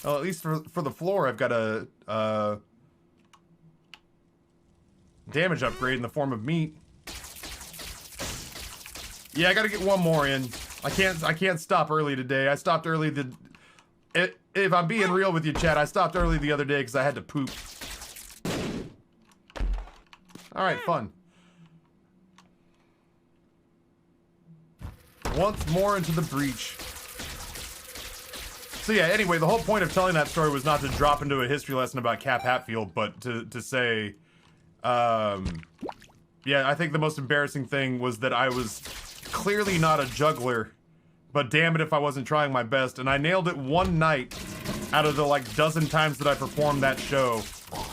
Well, at least for the floor, I've got a damage upgrade in the form of meat. Yeah, I gotta get one more in. I can't stop early today. I stopped early if I'm being real with you, Chad, I stopped early the other day because I had to poop. Alright, fun. Once more into the breach. So yeah, anyway, the whole point of telling that story was not to drop into a history lesson about Cap Hatfield, but to say, yeah, I think the most embarrassing thing was that I was clearly not a juggler, but damn it if I wasn't trying my best, and I nailed it one night out of the like dozen times that I performed that show.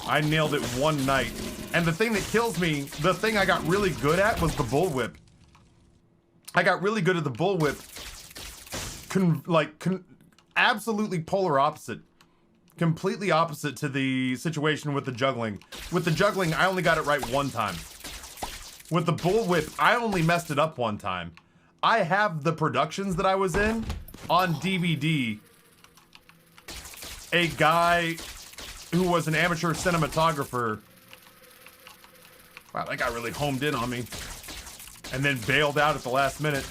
I nailed it one night. And the thing that kills me, the thing I got really good at was the bullwhip. I got really good at the bullwhip. Absolutely polar opposite. Completely opposite to the situation with the juggling. With the juggling, I only got it right one time. With the bullwhip, I only messed it up one time. I have the productions that I was in on DVD. A guy who was an amateur cinematographer. Wow, that guy really homed in on me. And then bailed out at the last minute.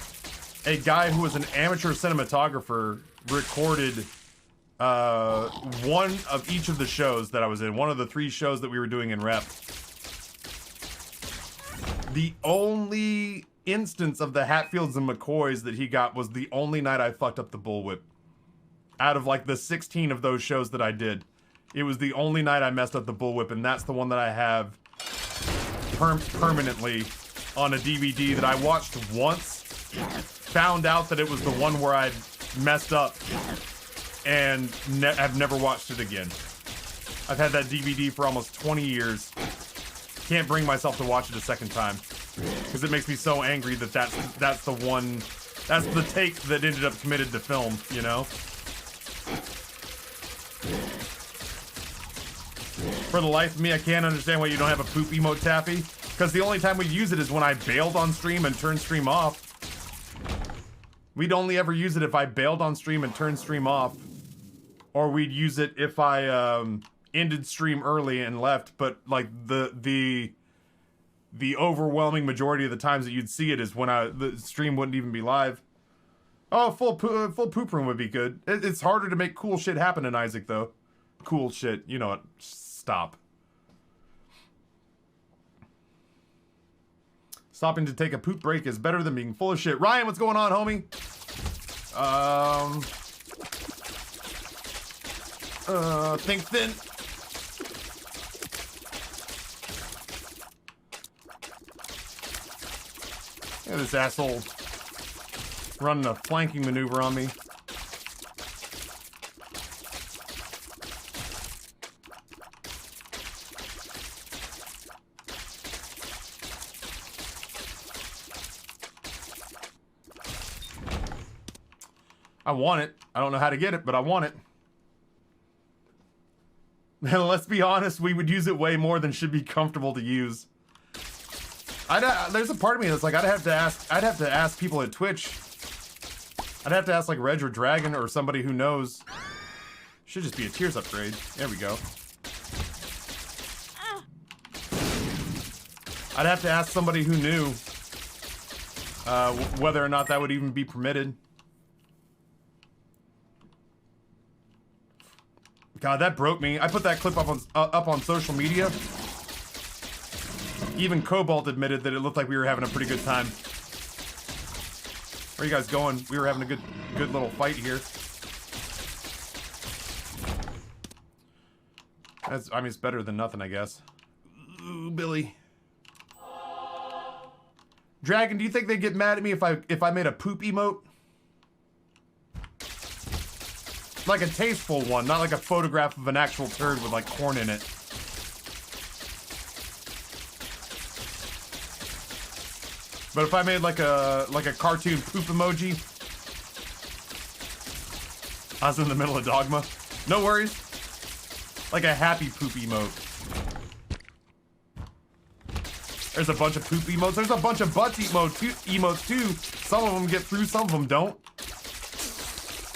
A guy who was an amateur cinematographer recorded one of each of the shows that I was in. One of the 3 shows that we were doing in rep. The only instance of the Hatfields and McCoys that he got was the only night I fucked up the bullwhip. Out of like the 16 of those shows that I did. It was the only night I messed up the bullwhip, and that's the one that I have permanently on a DVD that I watched once, found out that it was the one where I'd messed up, and I've never watched it again. I've had that DVD for almost 20 years. Can't bring myself to watch it a second time, because it makes me so angry that that's the one, that's the take that ended up committed to film, you know? For the life of me, I can't understand why you don't have a poop emote, Taffy. Because the only time we'd use it is when I bailed on stream and turned stream off. We'd only ever use it if I bailed on stream and turned stream off. Or we'd use it if I ended stream early and left. But like the overwhelming majority of the times that you'd see it is when the stream wouldn't even be live. Oh, full poop room would be good. It's harder to make cool shit happen in Isaac, though. Cool shit. You know what? Stop. Stopping to take a poop break is better than being full of shit. Ryan, what's going on, homie? Think thin. Look at this asshole running a flanking maneuver on me. I want it. I don't know how to get it, but I want it. And let's be honest, we would use it way more than should be comfortable to use. There's a part of me that's like, I'd have to ask people at Twitch. I'd have to ask like Reg or Dragon or somebody who knows. Should just be a tiers upgrade. There we go. I'd have to ask somebody who knew whether or not that would even be permitted. God, that broke me. I put that clip up on social media. Even Cobalt admitted that it looked like we were having a pretty good time. Where are you guys going? We were having a good little fight here. I mean, it's better than nothing, I guess. Ooh, Billy. Dragon, do you think they'd get mad at me if I made a poop emote? Like a tasteful one, not like a photograph of an actual turd with like corn in it. But if I made like a cartoon poop emoji, I was in the middle of Dogma. No worries. Like a happy poop emote. There's a bunch of poop emotes. There's a bunch of butts emotes too. Some of them get through, some of them don't.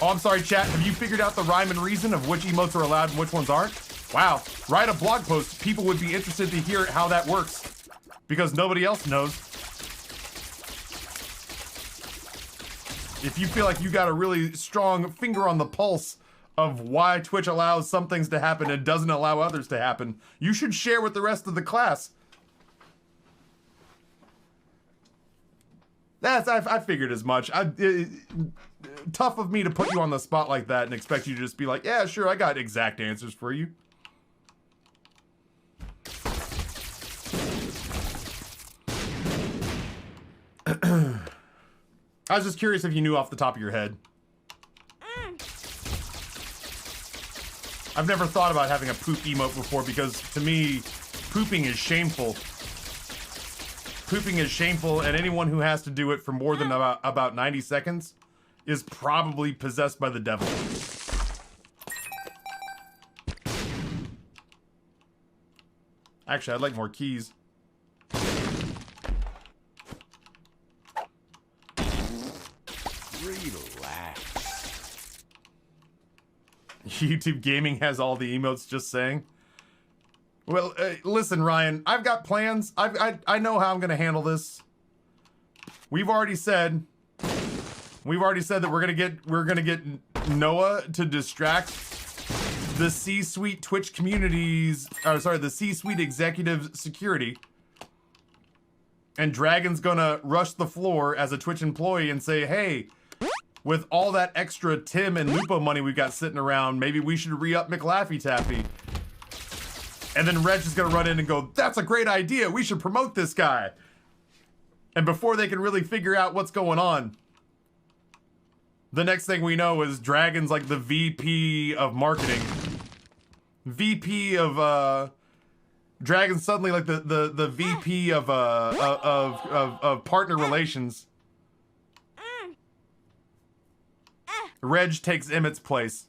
Oh, I'm sorry, chat. Have you figured out the rhyme and reason of which emotes are allowed and which ones aren't? Wow. Write a blog post. People would be interested to hear how that works. Because nobody else knows. If you feel like you got a really strong finger on the pulse of why Twitch allows some things to happen and doesn't allow others to happen, you should share with the rest of the class. I figured as much. Tough of me to put you on the spot like that and expect you to just be like, yeah, sure, I got exact answers for you. I was just curious if you knew off the top of your head. I've never thought about having a poop emote before because to me, pooping is shameful. Pooping is shameful, and anyone who has to do it for more than about 90 seconds is probably possessed by the devil. Actually, I'd like more keys. Relax. YouTube Gaming has all the emotes, just saying. Well, listen, Ryan, I've got plans. I know how I'm gonna handle this. We've already said that we're gonna get Noah to distract the C-suite Twitch communities, the C-suite executive security. And Dragon's gonna rush the floor as a Twitch employee and say, hey, with all that extra Tim and Lupo money we've got sitting around, maybe we should re-up McLaffy Taffy. And then Reg is gonna run in and go, that's a great idea, we should promote this guy. And before they can really figure out what's going on, the next thing we know is Dragon's like the VP of marketing. VP of, Dragon's suddenly like the VP of partner relations. Reg takes Emmett's place.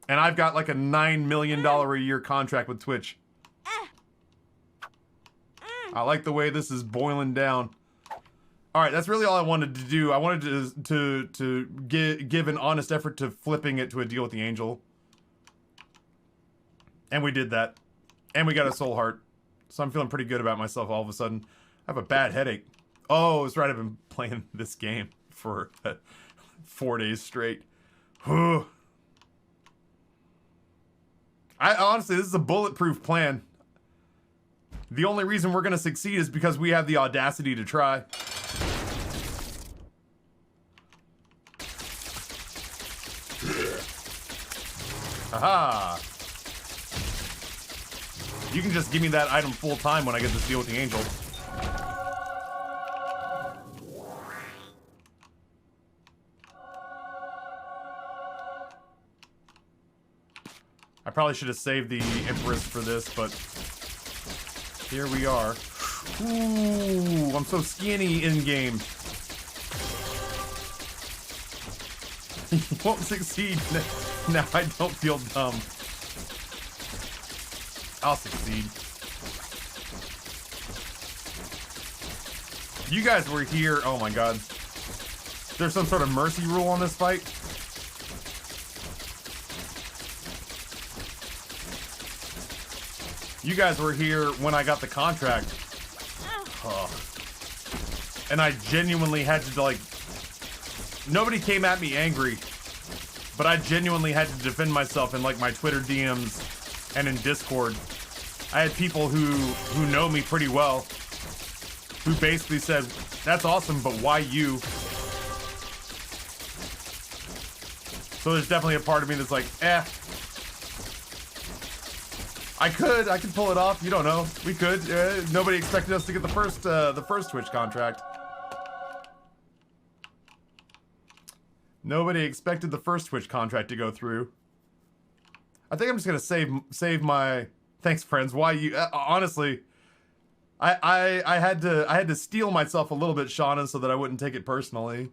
And I've got like a $9 million a year contract with Twitch. I like the way this is boiling down. All right, that's really all I wanted to do. I wanted to give an honest effort to flipping it to a deal with the angel. And we did that. And we got a soul heart. So I'm feeling pretty good about myself all of a sudden. I have a bad headache. Oh, that's right, I've been playing this game for 4 days straight. Honestly, this is a bulletproof plan. The only reason we're gonna succeed is because we have the audacity to try. Aha! You can just give me that item full time when I get this deal with the angel. I probably should have saved the Empress for this, but here we are. Ooh, I'm so skinny in-game. You won't succeed. Now I don't feel dumb. I'll succeed. You guys were here. Oh my god. There's some sort of mercy rule on this fight. You guys were here when I got the contract. Oh. And I genuinely had to, like... Nobody came at me angry. But I genuinely had to defend myself in, like, my Twitter DMs and in Discord. I had people who know me pretty well. Who basically said, that's awesome, but why you? So there's definitely a part of me that's like, eh. I could pull it off. You don't know. We could. Nobody expected us to get the first Twitch contract. Nobody expected the first Twitch contract to go through. I think I'm just gonna save my. Thanks, friends. Why you? Honestly, I had to steel myself a little bit, Shauna, so that I wouldn't take it personally.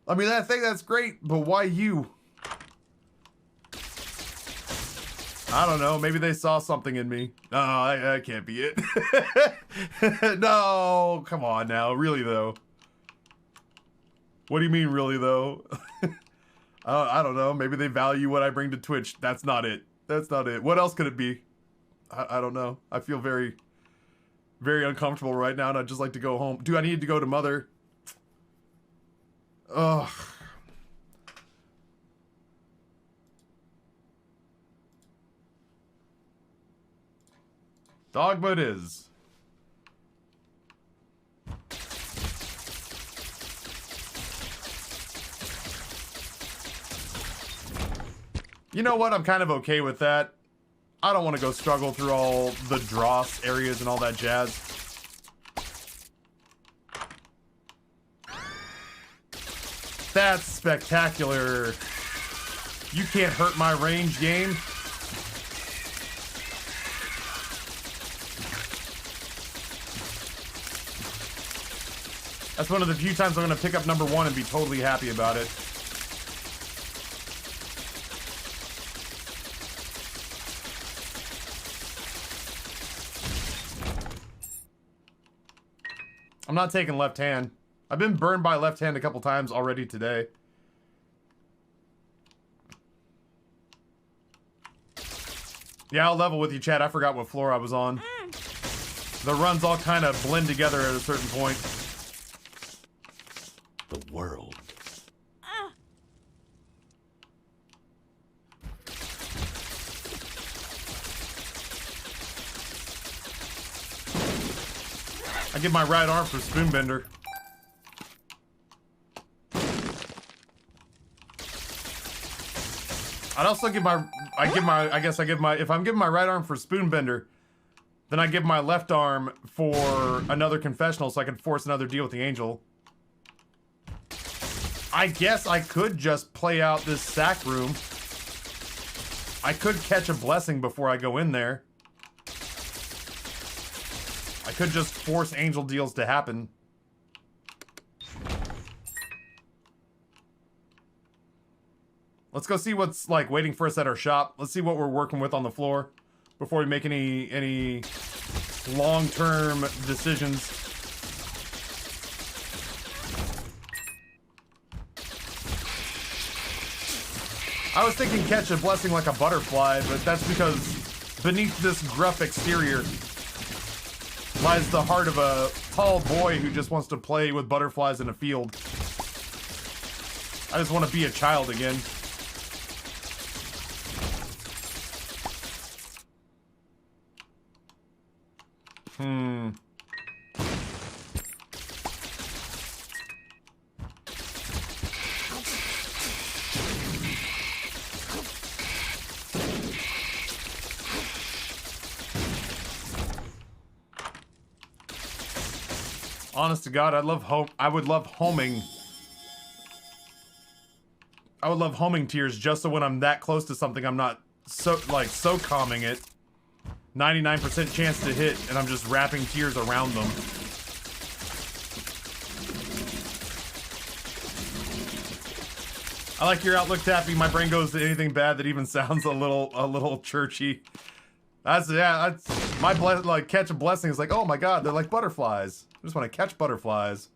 I mean, I think that's great, but why you? I don't know. Maybe they saw something in me. No, that can't be it. No, come on now. Really, though. What do you mean, really, though? I don't know. Maybe they value what I bring to Twitch. That's not it. That's not it. What else could it be? I don't know. I feel very, very uncomfortable right now, and I'd just like to go home. Do I need to go to Mother? Ugh. Dogma it is. You know what? I'm kind of okay with that. I don't want to go struggle through all the dross areas and all that jazz. That's spectacular. You can't hurt my range, game. That's one of the few times I'm going to pick up number 1 and be totally happy about it. I'm not taking left hand. I've been burned by left hand a couple times already today. Yeah, I'll level with you, Chad. I forgot what floor I was on. The runs all kind of blend together at a certain point. The world. I give my right arm for Spoonbender. I'd also give my, if I'm giving my right arm for Spoonbender, then I give my left arm for another confessional so I can force another deal with the angel. I guess I could just play out this sack room. I could catch a blessing before I go in there. I could just force angel deals to happen. Let's go see what's like waiting for us at our shop. Let's see what we're working with on the floor before we make any long-term decisions. I was thinking catch a blessing like a butterfly, but that's because beneath this gruff exterior lies the heart of a tall boy who just wants to play with butterflies in a field. I just want to be a child again. Honest to God, I would love homing. I would love homing tears just so when I'm that close to something, I'm not so calming it. 99% chance to hit, and I'm just wrapping tears around them. I like your outlook, Tappy. My brain goes to anything bad that even sounds a little churchy. That's my catch a blessing is like, oh my God, they're like butterflies. I just want to catch butterflies.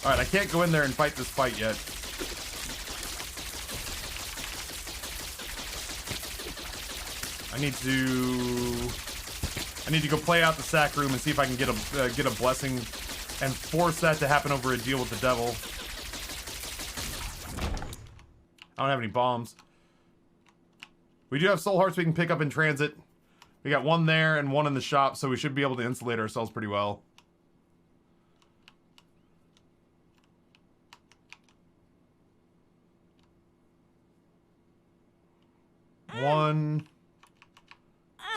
All right, I can't go in there and fight this fight yet. I need to go play out the sack room and see if I can get a blessing and force that to happen over a deal with the devil. I don't have any bombs. We do have soul hearts we can pick up in transit. We got one there and one in the shop, so we should be able to insulate ourselves pretty well. One,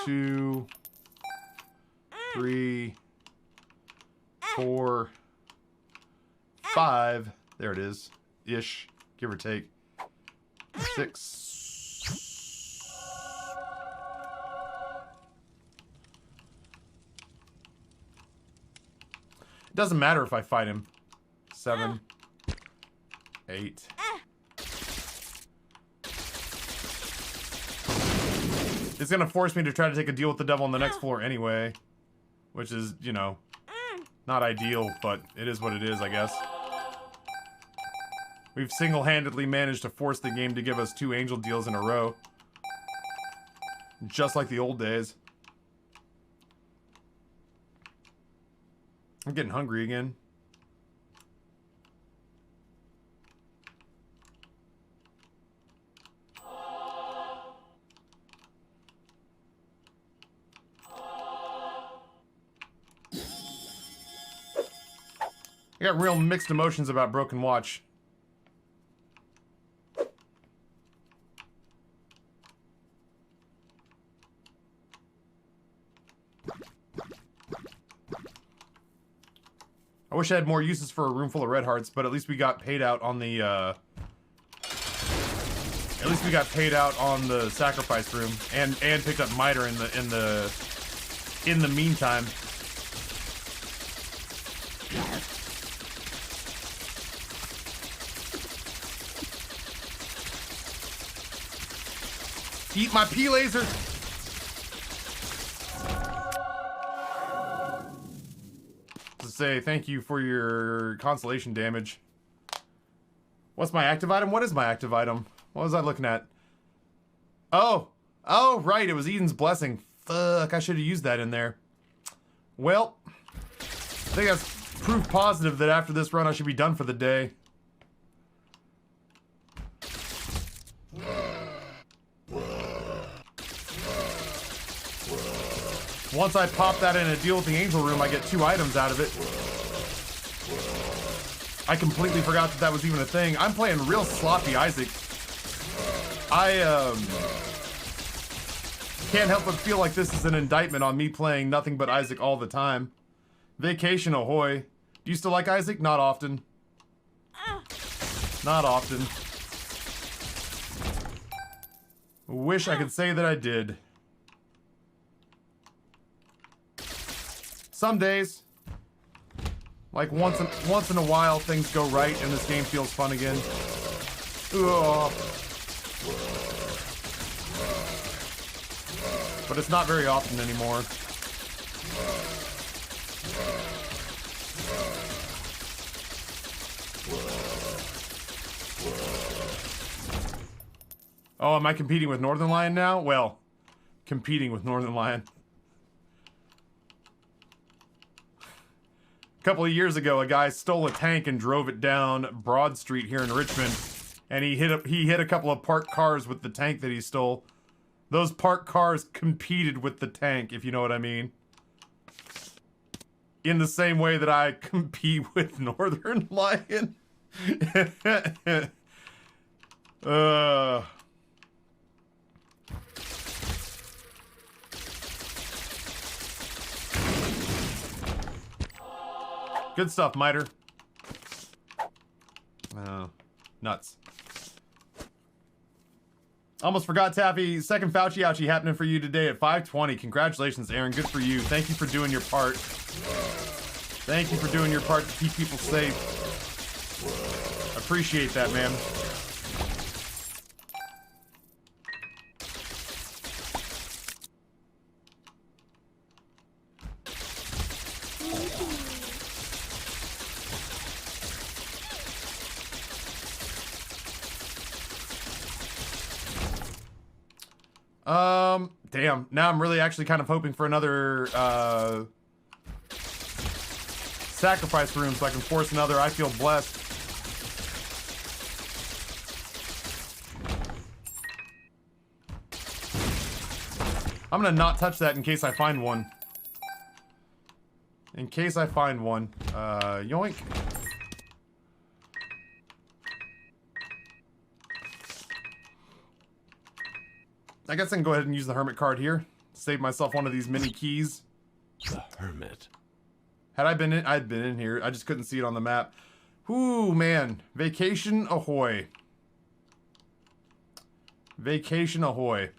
2, 3, 4, 5. There it is. Ish, give or take. 6. It doesn't matter if I fight him. 7, 8. It's gonna force me to try to take a deal with the devil on the next floor anyway. Which is, you know, not ideal, but it is what it is, I guess. We've single-handedly managed to force the game to give us 2 angel deals in a row. Just like the old days. I'm getting hungry again. I got real mixed emotions about Broken Watch. I wish I had more uses for a room full of red hearts, but at least we got paid out on the, at least we got paid out on the sacrifice room, and picked up miter in the meantime. Eat my P-laser! To say thank you for your consolation damage. What's my active item? What is my active item? What was I looking at? Oh! Oh, right, it was Eden's Blessing. Fuck, I should have used that in there. Well, I think that's proof positive that after this run I should be done for the day. Once I pop that in a deal with the angel room, I get 2 items out of it. I completely forgot that that was even a thing. I'm playing real sloppy Isaac. I can't help but feel like this is an indictment on me playing nothing but Isaac all the time. Vacation ahoy. Do you still like Isaac? Not often. Not often. Wish I could say that I did. Some days, like once in a while, things go right and this game feels fun again. Ugh. But it's not very often anymore. Oh, am I competing with Northern Lion now? Well, competing with Northern Lion. A couple of years ago, a guy stole a tank and drove it down Broad Street here in Richmond, and he hit a couple of parked cars with the tank that he stole. Those parked cars competed with the tank, if you know what I mean. In the same way that I compete with Northern Lion. Good stuff, Miter. Nuts. Almost forgot, Taffy. Second Fauci ouchie happening for you today at 5:20. Congratulations, Aaron. Good for you. Thank you for doing your part. Thank you for doing your part to keep people safe. Appreciate that, man. Damn. Now I'm really actually kind of hoping for another, sacrifice room so I can force another I feel blessed. I'm gonna not touch that in case I find one. In case I find one. Yoink. I guess I can go ahead and use the hermit card here. Save myself one of these mini keys. The hermit. Had I been in, I'd been in here. I just couldn't see it on the map. Ooh, man. Vacation ahoy. Vacation ahoy.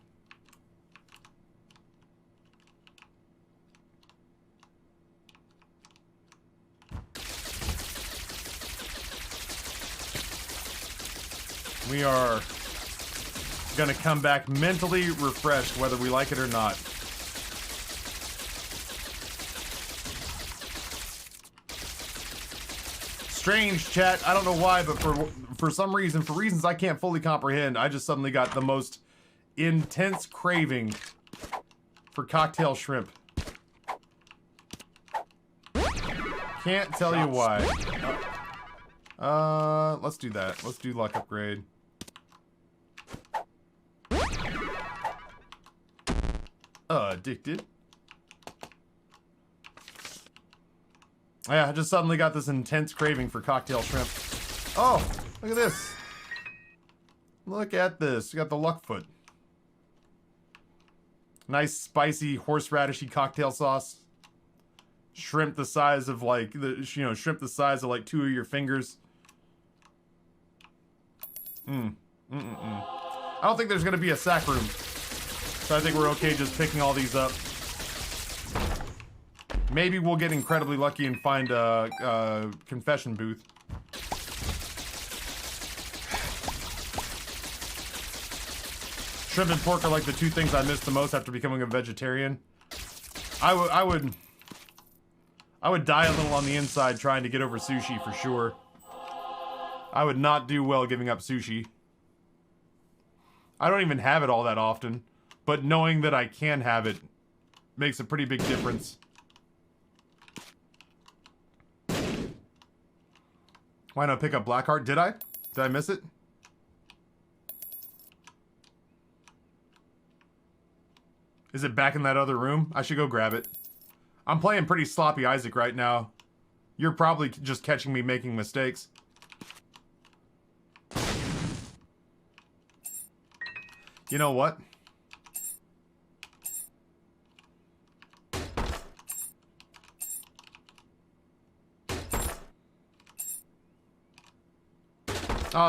We are gonna come back mentally refreshed whether we like it or not. strange, chat. I don't know why, but for some reason, for reasons I can't fully comprehend, I just suddenly got the most intense craving for cocktail shrimp. Can't tell you why. Let's do that. Let's do luck upgrade. Addicted. Yeah, I just suddenly got this intense craving for cocktail shrimp. Oh, look at this. Look at this. You got the luck foot. Nice spicy horseradishy cocktail sauce. Shrimp the size of like shrimp the size of like 2 of your fingers. I don't think there's gonna be a sack room, so I think we're okay just picking all these up. Maybe we'll get incredibly lucky and find a confession booth. Shrimp and pork are like the two things I miss the most after becoming a vegetarian. I would die a little on the inside trying to get over sushi for sure. I would not do well giving up sushi. I don't even have it all that often, but knowing that I can have it makes a pretty big difference. Why not pick up Blackheart? Did I? Did I miss it? Is it back in that other room? I should go grab it. I'm playing pretty sloppy Isaac right now. You're probably just catching me making mistakes. You know what?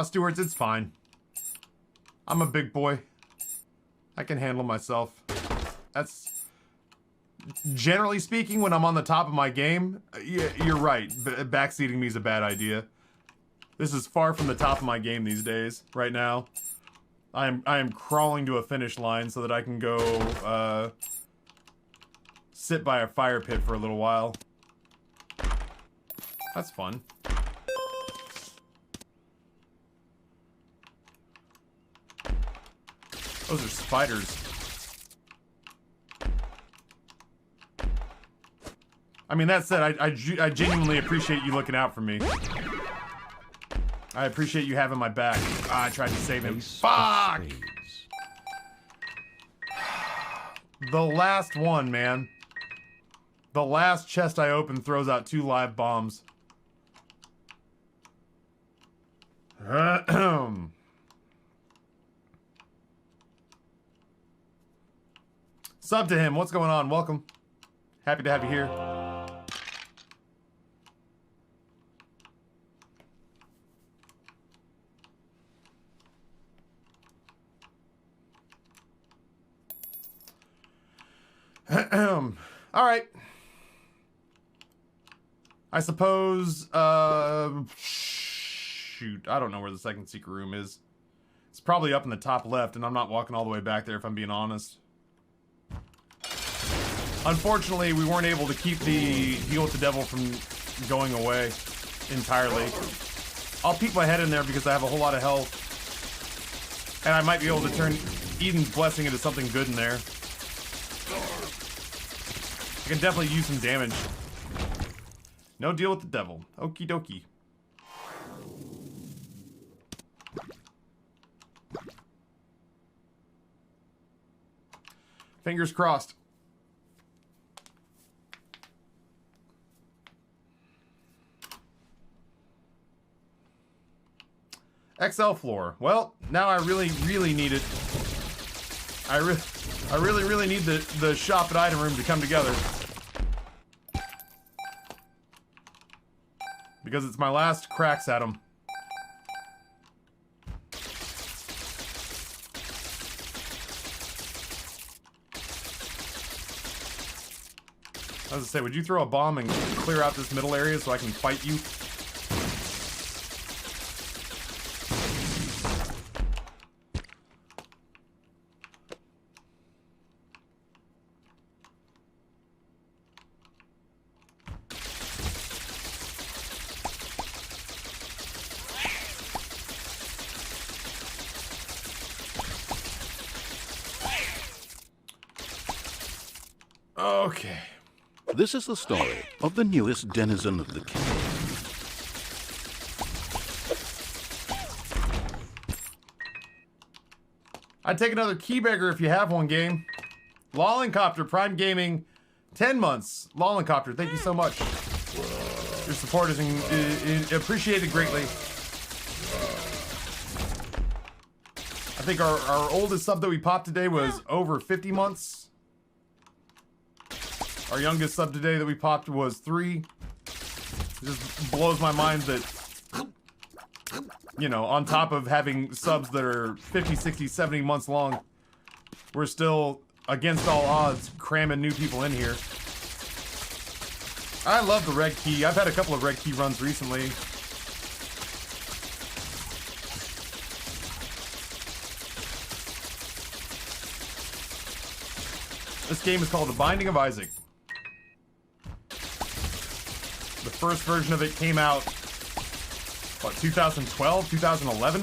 Stewards, it's fine. I'm a big boy. I can handle myself. That's... Generally speaking, when I'm on the top of my game, you're right. Backseating me is a bad idea. This is far from the top of my game these days, right now. I am crawling to a finish line so that I can go, sit by a fire pit for a little while. That's fun. Those are spiders. I mean, that said, I genuinely appreciate you looking out for me. I appreciate you having my back. I tried to save him. Fuck! The last one, man. The last chest I opened throws out 2 live bombs. Sub to him. What's going on? Welcome. Happy to have you here. All right. I suppose, shoot, I don't know where the second secret room is. It's probably up in the top left, and I'm not walking all the way back there if I'm being honest. Unfortunately, we weren't able to keep the deal with the devil from going away entirely. I'll peek my head in there because I have a whole lot of health. And I might be able to turn Eden's Blessing into something good in there. I can definitely use some damage. No deal with the devil. Okie dokie. Fingers crossed. XL floor. Well, now I really need it. I really need the shop and item room to come together. Because it's my last cracks at them. I was gonna say, would you throw a bomb and clear out this middle area so I can fight you? Okay. This is the story of the newest denizen of the cave. I'd take another Keybagger if you have one, game. Lollincopter, Prime Gaming, 10 months. Lollincopter, thank you so much. Your support is appreciated greatly. I think our oldest sub that we popped today was over 50 months. Our youngest sub today that we popped was 3. It just blows my mind that, you know, on top of having subs that are 50, 60, 70 months long, we're still, against all odds, cramming new people in here. I love the red key. I've had a couple of red key runs recently. This game is called The Binding of Isaac. The first version of it came out, what, 2012, 2011?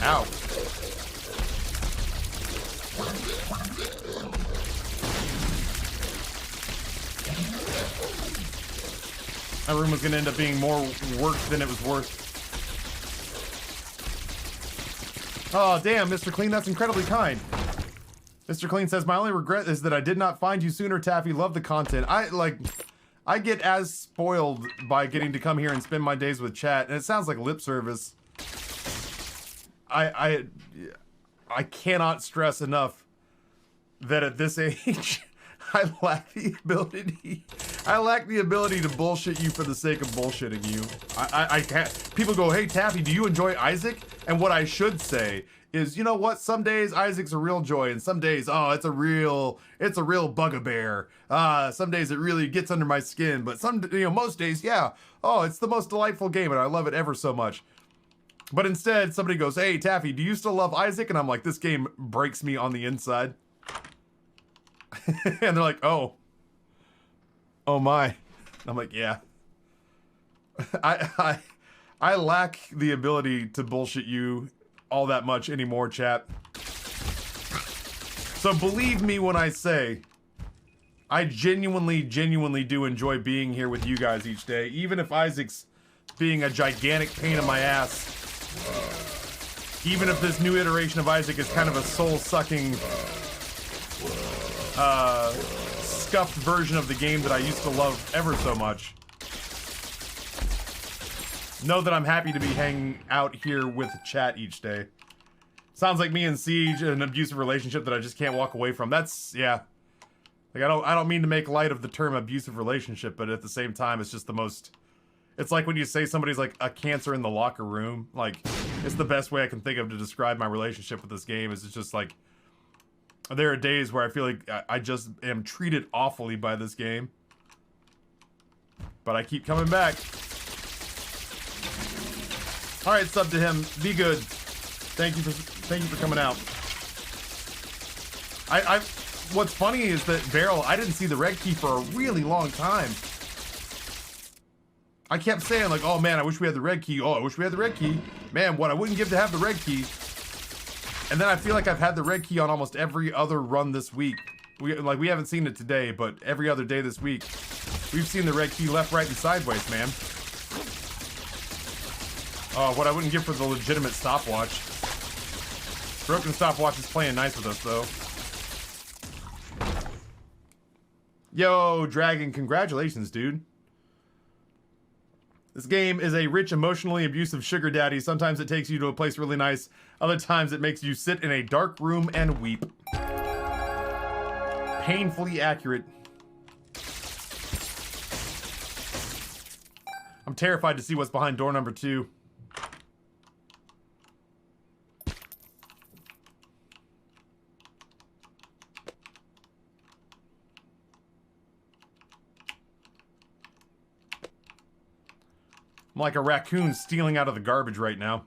Ow. That room was going to end up being more work than it was worth. Oh, damn, Mr. Clean, that's incredibly kind. Mr. Clean says, my only regret is that I did not find you sooner, Taffy. Love the content. I get as spoiled by getting to come here and spend my days with chat, and it sounds like lip service. I cannot stress enough that at this age, I lack the ability to bullshit you for the sake of bullshitting you. I can't. People go, hey, Taffy, do you enjoy Isaac? And what I should say is, you know what? Some days Isaac's a real joy, and some days, oh, it's a real bugbear. Some days it really gets under my skin, but most days, yeah. Oh, it's the most delightful game, and I love it ever so much. But instead, somebody goes, hey, Taffy, do you still love Isaac? And I'm like, this game breaks me on the inside. And they're like, oh my. I'm like, yeah. I lack the ability to bullshit you all that much anymore, chat. So believe me when I say I genuinely do enjoy being here with you guys each day, even if Isaac's being a gigantic pain in my ass. Even if this new iteration of Isaac is kind of a soul-sucking, scuffed version of the game that I used to love ever so much. Know that I'm happy to be hanging out here with chat each day. Sounds like me and Siege, an abusive relationship that I just can't walk away from. That's, yeah. Like, I don't mean to make light of the term abusive relationship, but at the same time, it's just the most... It's like when you say somebody's like a cancer in the locker room. Like, it's the best way I can think of to describe my relationship with this game. Is it's just like, there are days where I feel like I just am treated awfully by this game. But I keep coming back. Alright, sub to him. Be good. Thank you for coming out. What's funny is that Barrel, I didn't see the red key for a really long time. I kept saying like, oh man, I wish we had the red key. Oh, I wish we had the red key. Man, what I wouldn't give to have the red key. And then I feel like I've had the red key on almost every other run this week. We haven't seen it today, but every other day this week, we've seen the red key left, right, and sideways, man. Oh, what I wouldn't give for the legitimate stopwatch. Broken stopwatch is playing nice with us, though. Yo, Dragon, congratulations, dude. This game is a rich, emotionally abusive sugar daddy. Sometimes it takes you to a place really nice. Other times it makes you sit in a dark room and weep. Painfully accurate. I'm terrified to see what's behind door number 2. I'm like a raccoon stealing out of the garbage right now.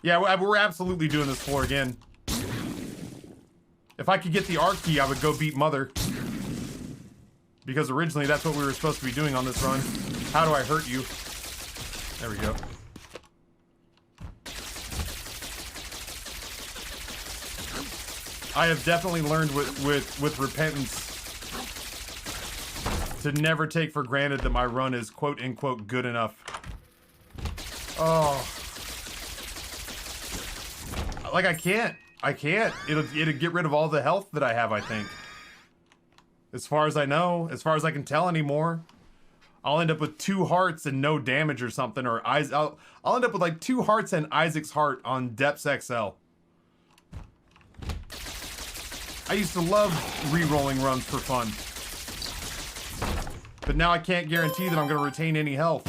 Yeah, we're absolutely doing this floor again. If I could get the R key, I would go beat Mother. Because originally that's what we were supposed to be doing on this run. How do I hurt you? There we go. I have definitely learned with repentance to never take for granted that my run is quote-unquote good enough. Oh. Like, I can't. It'll get rid of all the health that I have, I think. As far as I know, as far as I can tell anymore. I'll end up with 2 hearts and no damage or something, or I'll end up with like 2 hearts and Isaac's heart on Depths XL. I used to love re-rolling runs for fun. But now I can't guarantee that I'm going to retain any health.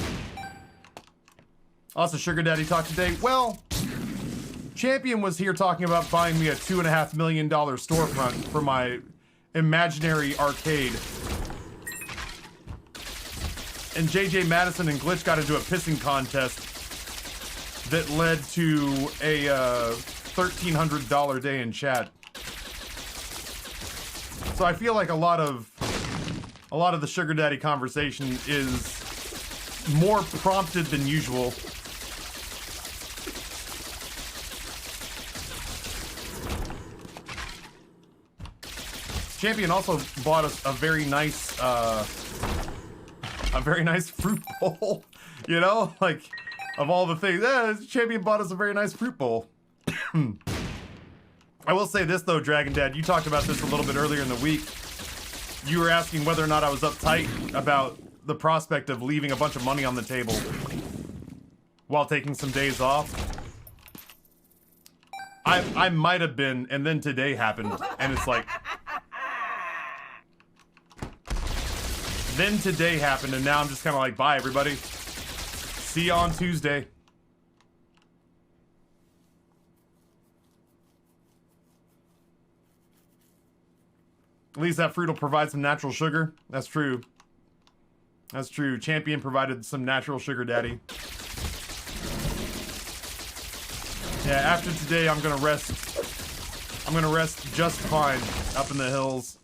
Also, Sugar Daddy talk today. Well, Champion was here talking about buying me a $2.5 million storefront for my imaginary arcade. And JJ Madison and Glitch got into a pissing contest that led to a $1,300 day in chat. So I feel like a lot of the Sugar Daddy conversation is more prompted than usual. Champion also bought us a very nice fruit bowl. You know, like, of all the things, Champion bought us a very nice fruit bowl. I will say this though, Dragon Dad, you talked about this a little bit earlier in the week. You were asking whether or not I was uptight about the prospect of leaving a bunch of money on the table while taking some days off. I might have been, and then today happened, and it's like... Then today happened, and now I'm just kind of like, bye everybody. See you on Tuesday. At least that fruit will provide some natural sugar. That's true. That's true. Champion provided some natural sugar, Daddy. Yeah, after today, I'm gonna rest. I'm gonna rest just fine up in the hills.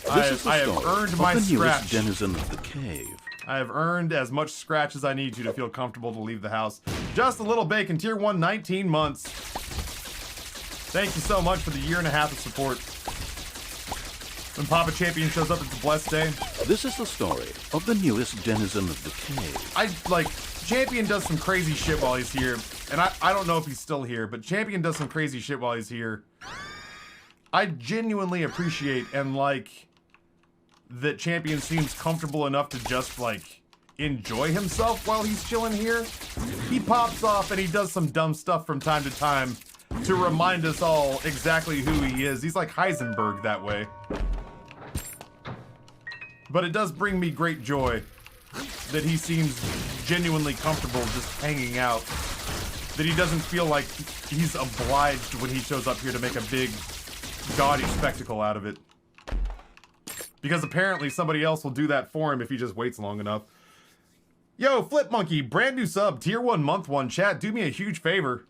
I have earned my scratch. Denizen of the cave. I have earned as much scratch as I need to feel comfortable to leave the house. Just a little bacon, tier 1, 19 months. Thank you so much for the 1.5 years of support. When Papa Champion shows up, it's a blessed day. This is the story of the newest denizen of the cave. Champion does some crazy shit while he's here. And I don't know if he's still here, but Champion does some crazy shit while he's here. I genuinely appreciate and like that Champion seems comfortable enough to just like enjoy himself while he's chilling here. He pops off and he does some dumb stuff from time to time to remind us all exactly who he is. He's like Heisenberg that way. But it does bring me great joy that he seems genuinely comfortable just hanging out. That he doesn't feel like he's obliged when he shows up here to make a big, gaudy spectacle out of it. Because apparently somebody else will do that for him if he just waits long enough. Yo, Flip Monkey, brand new sub, tier 1, month 1. Chat, do me a huge favor.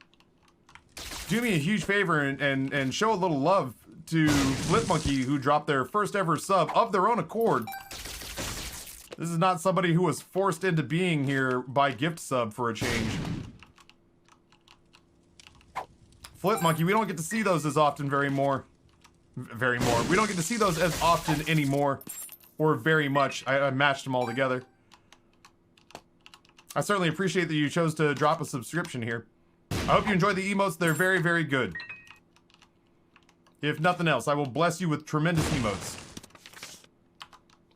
Do me a huge favor and show a little love to Flip Monkey, who dropped their first ever sub of their own accord. This is not somebody who was forced into being here by gift sub for a change. Flip Monkey, we don't get to see those as often We don't get to see those as often anymore. Or very much. I matched them all together. I certainly appreciate that you chose to drop a subscription here. I hope you enjoy the emotes. They're very, very good. If nothing else, I will bless you with tremendous emotes.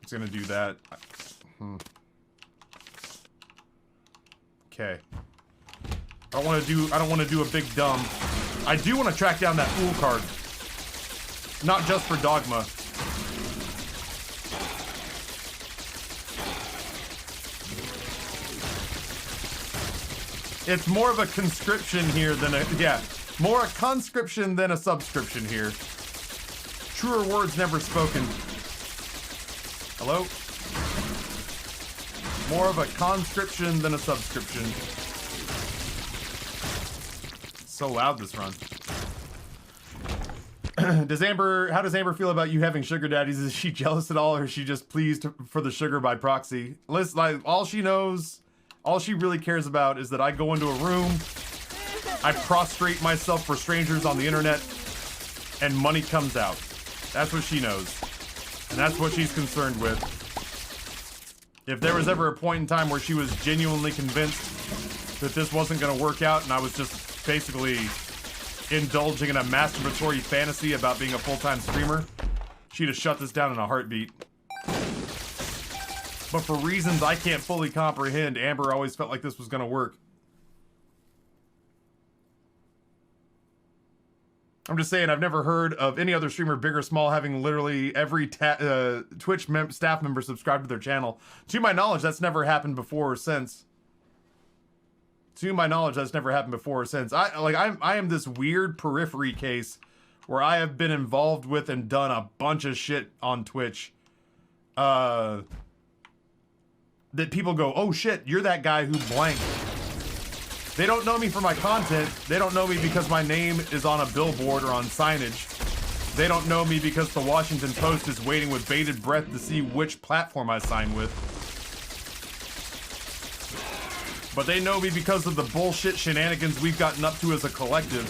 Just gonna do that. Okay. I don't want to do a big dumb. I do want to track down that fool card. Not just for Dogma. It's more of a conscription here than a, more a conscription than a subscription here. Truer words never spoken. Hello? More of a conscription than a subscription. It's so loud this run. How does Amber feel about you having sugar daddies? Is she jealous at all, or is she just pleased for the sugar by proxy? Listen, like, all she really cares about is that I go into a room, I prostrate myself for strangers on the internet, and money comes out. That's what she knows. And that's what she's concerned with. If there was ever a point in time where she was genuinely convinced that this wasn't going to work out and I was just basically indulging in a masturbatory fantasy about being a full-time streamer, she'd have shut this down in a heartbeat. But for reasons I can't fully comprehend, Amber always felt like this was going to work. I'm just saying, I've never heard of any other streamer, big or small, having literally every Twitch staff member subscribe to their channel. To my knowledge, that's never happened before or since. To my knowledge, that's never happened before or since. I am this weird periphery case where I have been involved with and done a bunch of shit on Twitch. That people go, oh shit, you're that guy who blank. They don't know me for my content. They don't know me because my name is on a billboard or on signage. They don't know me because the Washington Post is waiting with bated breath to see which platform I sign with. But they know me because of the bullshit shenanigans we've gotten up to as a collective.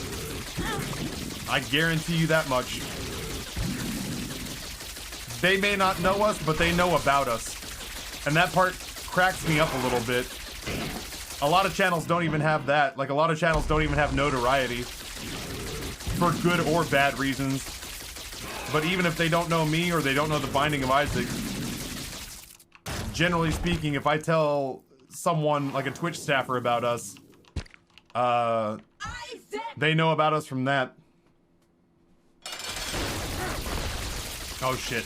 I guarantee you that much. They may not know us, but they know about us. And that part cracks me up a little bit. A lot of channels don't even have that. Like, a lot of channels don't even have notoriety. For good or bad reasons. But even if they don't know me or they don't know the Binding of Isaac, generally speaking, if I tell someone, like a Twitch staffer, about us, they know about us from that. Oh shit.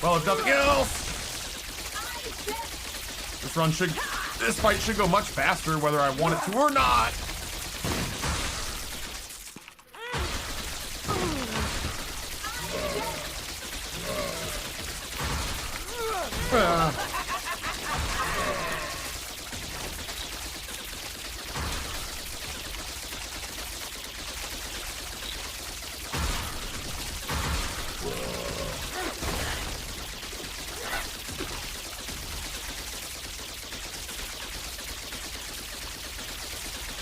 Well, if nothing else, this fight should go much faster whether I want it to or not.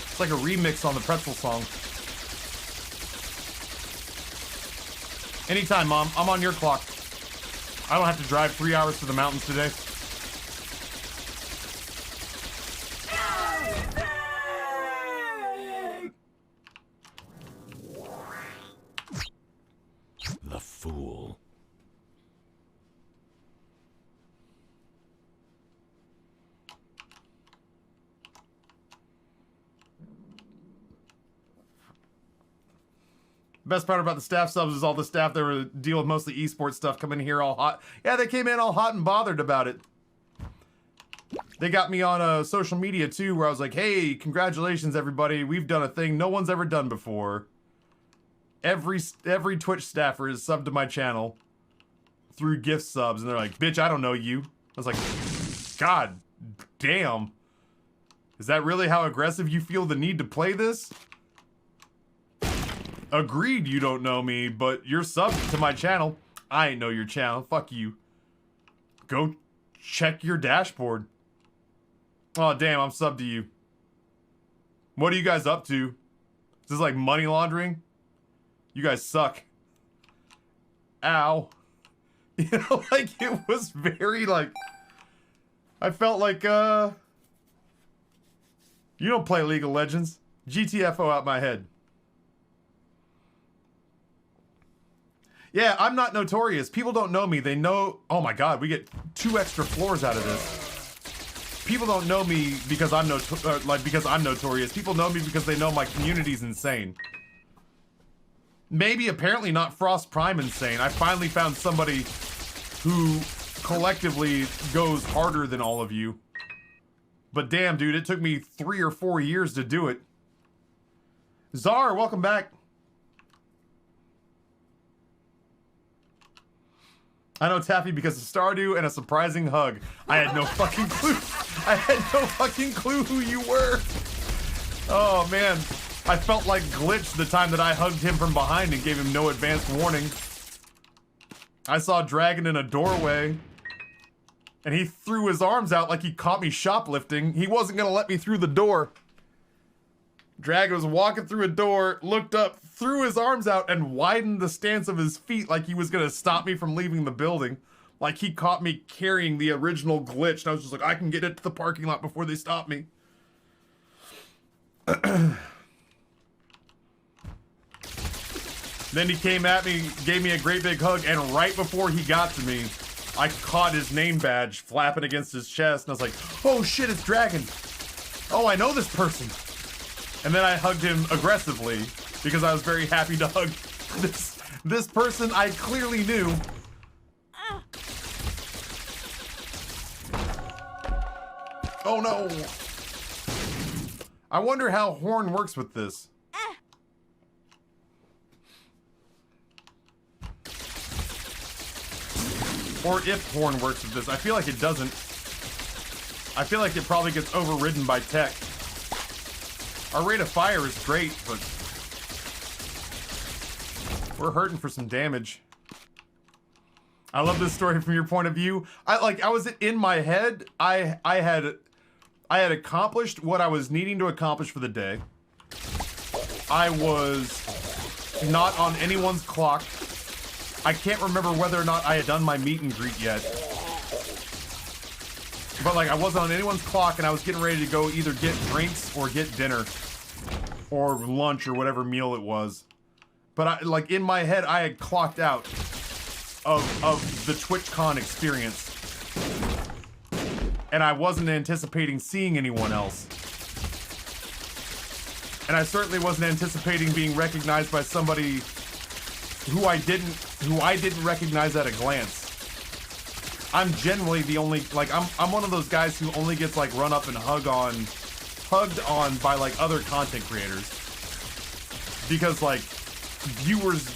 It's like a remix on the Pretzel song. Anytime, Mom. I'm on your clock. I don't have to drive 3 hours to the mountains today. The fool. Best part about the staff subs is all the staff that were deal with mostly esports stuff come in here all hot. Yeah, they came in all hot and bothered about it. They got me on social media too, where I was like, hey, congratulations everybody. We've done a thing no one's ever done before. Every Twitch staffer is subbed to my channel through gift subs, and they're like, bitch, I don't know you. I was like, God damn. Is that really how aggressive you feel the need to play this? Agreed you don't know me, but you're subbed to my channel. I ain't know your channel. Fuck you. Go check your dashboard. Oh, damn, I'm subbed to you. What are you guys up to? Is this like money laundering? You guys suck. Ow. You know, like, it was very, like... I felt like, you don't play League of Legends. GTFO out my head. Yeah, I'm not notorious. People don't know me. They know... Oh my god, we get 2 extra floors out of this. People don't know me because I'm notorious. People know me because they know my community's insane. Maybe apparently not Frost Prime insane. I finally found somebody who collectively goes harder than all of you. But damn, dude, it took me 3 or 4 years to do it. Czar, welcome back. I know Taffy because of Stardew and a surprising hug. I had no fucking clue. I had no fucking clue who you were. Oh, man. I felt like Glitch the time that I hugged him from behind and gave him no advance warning. I saw Dragon in a doorway, and he threw his arms out like he caught me shoplifting. He wasn't gonna let me through the door. Dragon was walking through a door, looked up, threw his arms out, and widened the stance of his feet like he was gonna stop me from leaving the building. Like he caught me carrying the original Glitch, and I was just like, I can get it to the parking lot before they stop me. Then he came at me, gave me a great big hug, and right before he got to me, I caught his name badge flapping against his chest, and I was like, oh shit, it's Dragon. Oh, I know this person. And then I hugged him aggressively because I was very happy to hug this person I clearly knew. Oh no. I wonder how Horn works with this. Or if Horn works with this. I feel like it doesn't. I feel like it probably gets overridden by tech. Our rate of fire is great, but we're hurting for some damage. I love this story from your point of view. I was in my head. I had accomplished what I was needing to accomplish for the day. I was not on anyone's clock. I can't remember whether or not I had done my meet and greet yet. But like I wasn't on anyone's clock and I was getting ready to go either get drinks or get dinner or lunch or whatever meal it was. But like in my head I had clocked out of the TwitchCon experience. And I wasn't anticipating seeing anyone else. And I certainly wasn't anticipating being recognized by somebody who I didn't recognize at a glance. I'm generally the only, like, I'm one of those guys who only gets like run up and hugged on by like other content creators. Because like viewers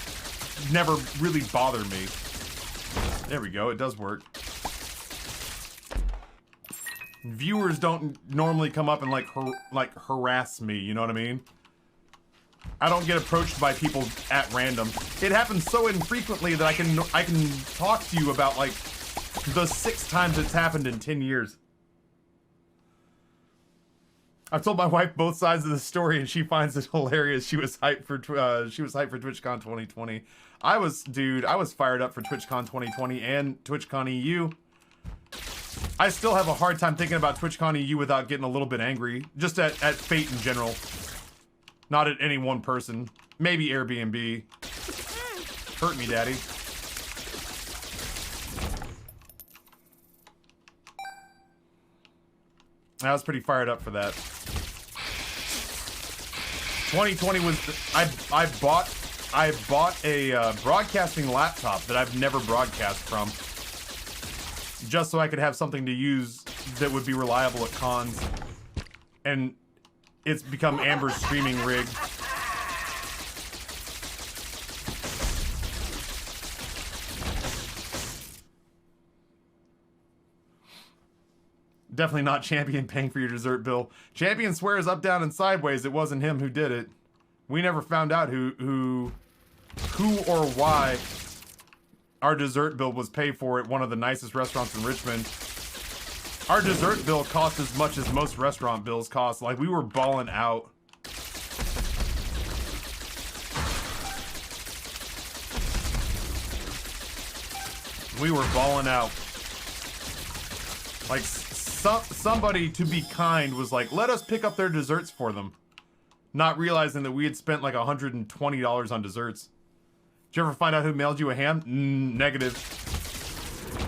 never really bother me. There we go, it does work. Viewers don't normally come up and like harass me, you know what I mean? I don't get approached by people at random. It happens so infrequently that I can talk to you about like the 6 times it's happened in 10 years. I've told my wife both sides of the story and she finds it hilarious. She was hyped for TwitchCon 2020. I was fired up for TwitchCon 2020 and TwitchCon EU. I still have a hard time thinking about TwitchCon EU without getting a little bit angry. Just at fate in general. Not at any one person. Maybe Airbnb. Hurt me, daddy. I was pretty fired up for that. 2020 was... I bought a broadcasting laptop that I've never broadcast from. Just so I could have something to use that would be reliable at cons. And it's become Amber's streaming rig. Definitely not Champion paying for your dessert bill. Champion swears up, down, and sideways it wasn't him who did it. We never found out who or why our dessert bill was paid for at one of the nicest restaurants in Richmond. Our dessert bill cost as much as most restaurant bills cost. Like, we were balling out. We were balling out. Like, somebody, to be kind, was like, let us pick up their desserts for them. Not realizing that we had spent like $120 on desserts. Did you ever find out who mailed you a ham? Negative.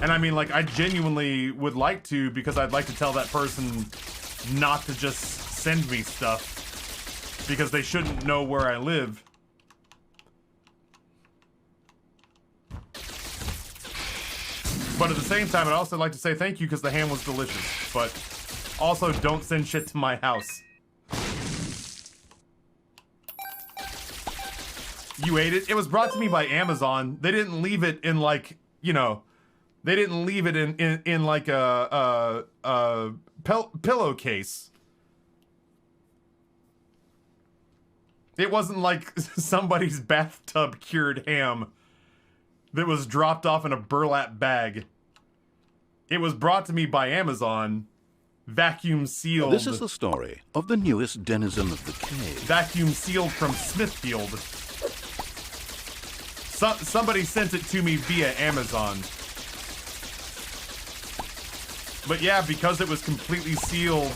And I mean, like, I genuinely would like to, because I'd like to tell that person not to just send me stuff. Because they shouldn't know where I live. But at the same time, I'd also like to say thank you because the ham was delicious. But also, don't send shit to my house. You ate it? It was brought to me by Amazon. They didn't leave it in like, you know, they didn't leave it in like a pillowcase. It wasn't like somebody's bathtub cured ham that was dropped off in a burlap bag. It was brought to me by Amazon, vacuum sealed. This is the story of the newest denizen of the cave. Vacuum sealed from Smithfield. Somebody sent it to me via Amazon. But yeah, because it was completely sealed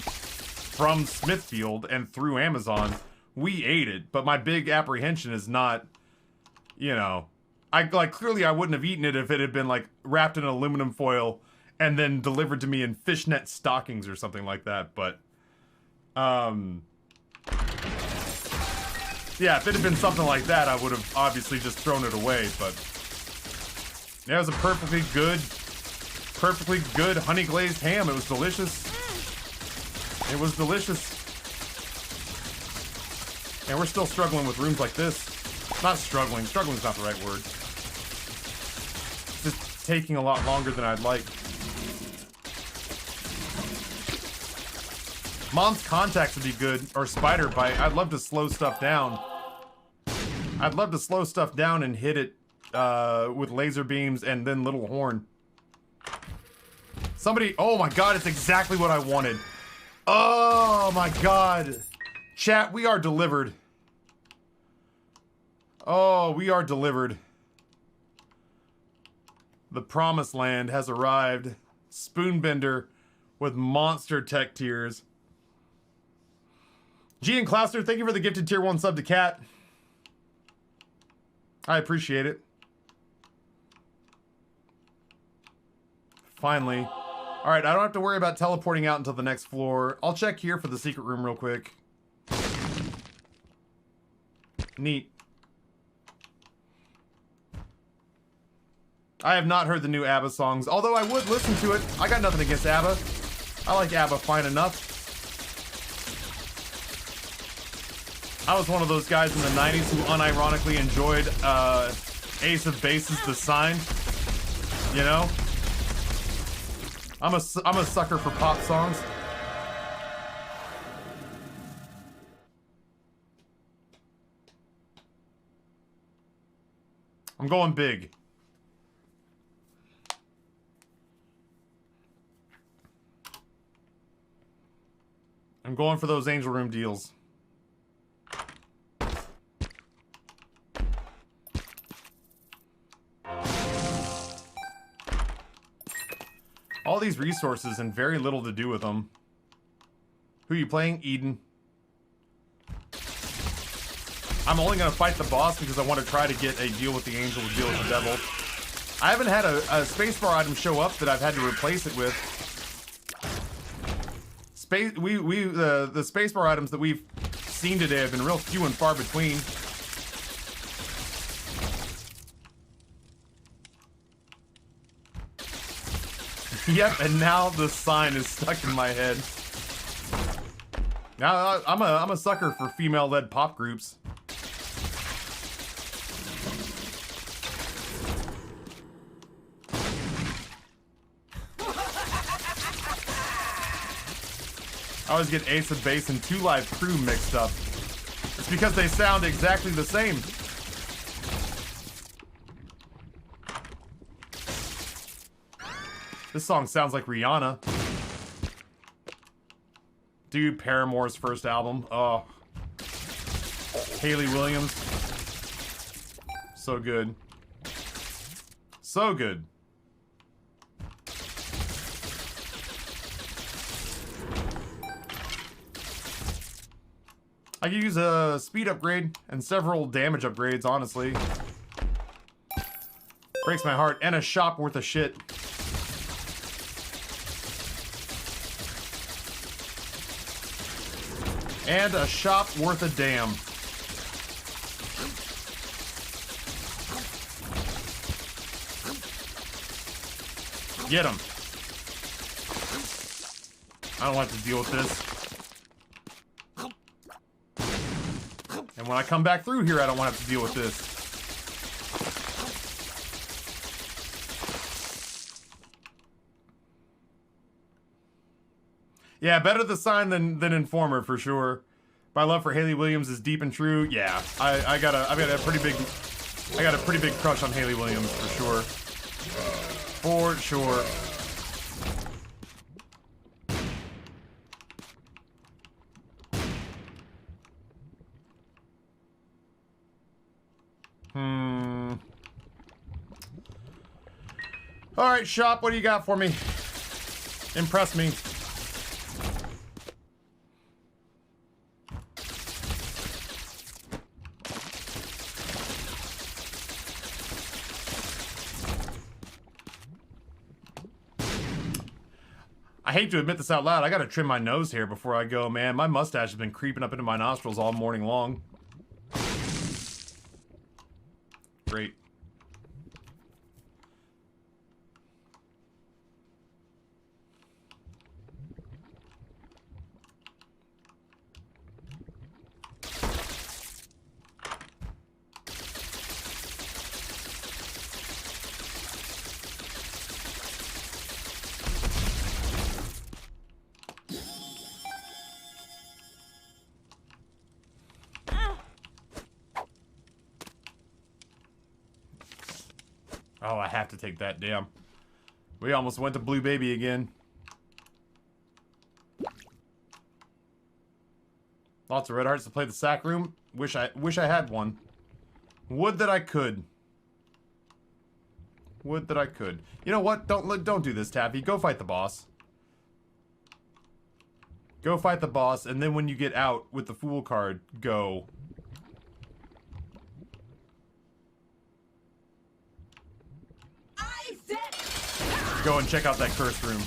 from Smithfield and through Amazon, we ate it. But my big apprehension is not, you know, clearly I wouldn't have eaten it if it had been like wrapped in aluminum foil and then delivered to me in fishnet stockings or something like that. But yeah, if it had been something like that, I would have obviously just thrown it away. But yeah, it was a perfectly good honey glazed ham. It was delicious. It was delicious. And we're still struggling with rooms like this. Not struggling. Struggling's not the right word. Just taking a lot longer than I'd like. Mom's contacts would be good, or spider bite. I'd love to slow stuff down. I'd love to slow stuff down and hit it with laser beams and then little horn. Somebody, oh my god, it's exactly what I wanted. Oh my god. Chat, we are delivered. Oh, we are delivered. The promised land has arrived. Spoonbender with monster tech tiers. G and Clouster, thank you for the gifted tier 1 sub to Cat. I appreciate it. Finally. Alright, I don't have to worry about teleporting out until the next floor. I'll check here for the secret room real quick. Neat. I have not heard the new ABBA songs, although I would listen to it. I got nothing against ABBA. I like ABBA fine enough. I was one of those guys in the 90s who unironically enjoyed Ace of Base's The Sign. You know? I'm a sucker for pop songs. I'm going big. I'm going for those Angel Room deals. All these resources and very little to do with them. Who are you playing? Eden. I'm only going to fight the boss because I want to try to get a deal with the angel to deal with the devil. I haven't had a spacebar item show up that I've had to replace it with. The spacebar items that we've seen today have been real few and far between. Yep, and now the sign is stuck in my head. Now I'm a sucker for female-led pop groups. I always get Ace of Base and 2 Live Crew mixed up. It's because they sound exactly the same. This song sounds like Rihanna. Dude, Paramore's first album. Oh. Hayley Williams. So good. So good. I could use a speed upgrade and several damage upgrades, honestly. Breaks my heart. And a shop worth of shit. And a shop worth a damn. Get him. I don't have to deal with this. And when I come back through here, I don't want to have to deal with this. Yeah, better the sign than Informer for sure. My love for Haley Williams is deep and true. Yeah, I got a pretty big crush on Haley Williams for sure. For sure. All right, shop. What do you got for me? Impress me. I hate to admit this out loud. I gotta trim my nose here before I go, man. My mustache has been creeping up into my nostrils all morning long. Great. Oh, I have to take that. Damn. We almost went to Blue Baby again. Lots of red hearts to play the sack room. Wish I had one. Would that I could. Would that I could. You know what? Don't do this, Taffy. Go fight the boss. Go fight the boss, and then when you get out with the Fool card, go. Go and check out that curse room.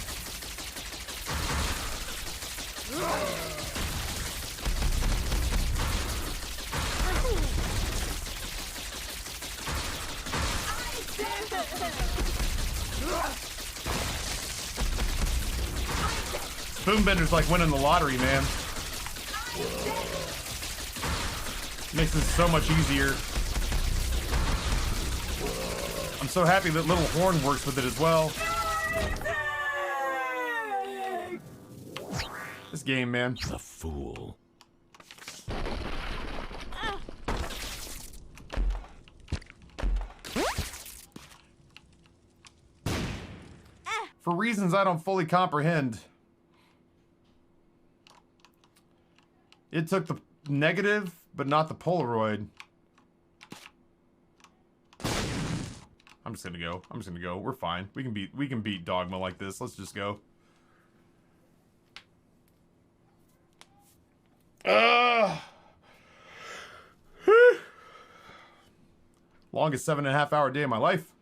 Spoonbender's like winning the lottery, man. Makes this so much easier. I'm so happy that Little Horn works with it as well. This game, man. The fool. For reasons I don't fully comprehend, it took the negative, but not the Polaroid. I'm just gonna go. I'm just gonna go. We're fine. We can beat Dogma like this. Let's just go. Longest 7.5 hour day of my life.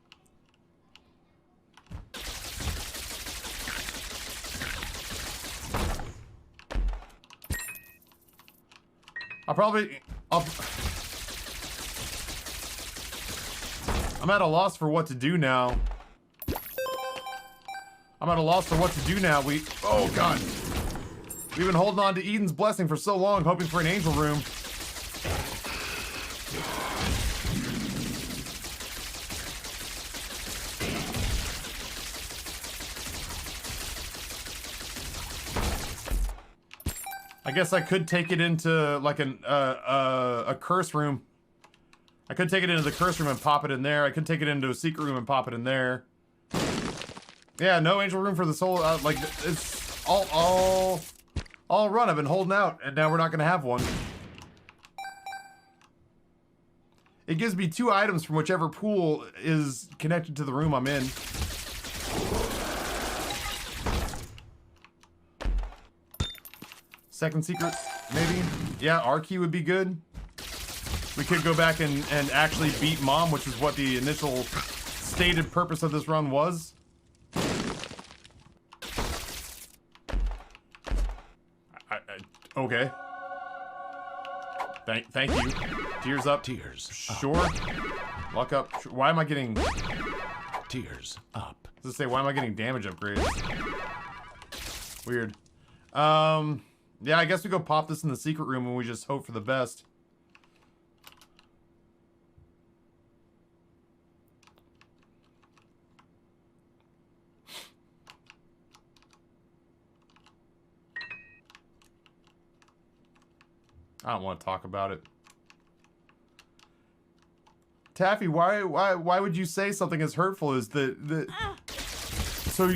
I'm at a loss for what to do now. Oh god. We've been holding on to Eden's blessing for so long, hoping for an angel room. I guess I could take it into like a curse room. I could take it into the curse room and pop it in there. I could take it into a secret room and pop it in there. Yeah, no angel room for the soul. Like it's all run. I've been holding out, and now we're not gonna have one. It gives me 2 items from whichever pool is connected to the room I'm in. Second secret, maybe? Yeah, R key would be good. We could go back and actually beat Mom, which is what the initial stated purpose of this run was. Okay. Thank you. Tears up. Tears. Sure. Luck up. Why am I getting... Tears up. Does it say, why am I getting damage upgrades? Weird. Yeah, I guess we go pop this in the secret room and we just hope for the best. I don't want to talk about it. Taffy, why would you say something as hurtful as the so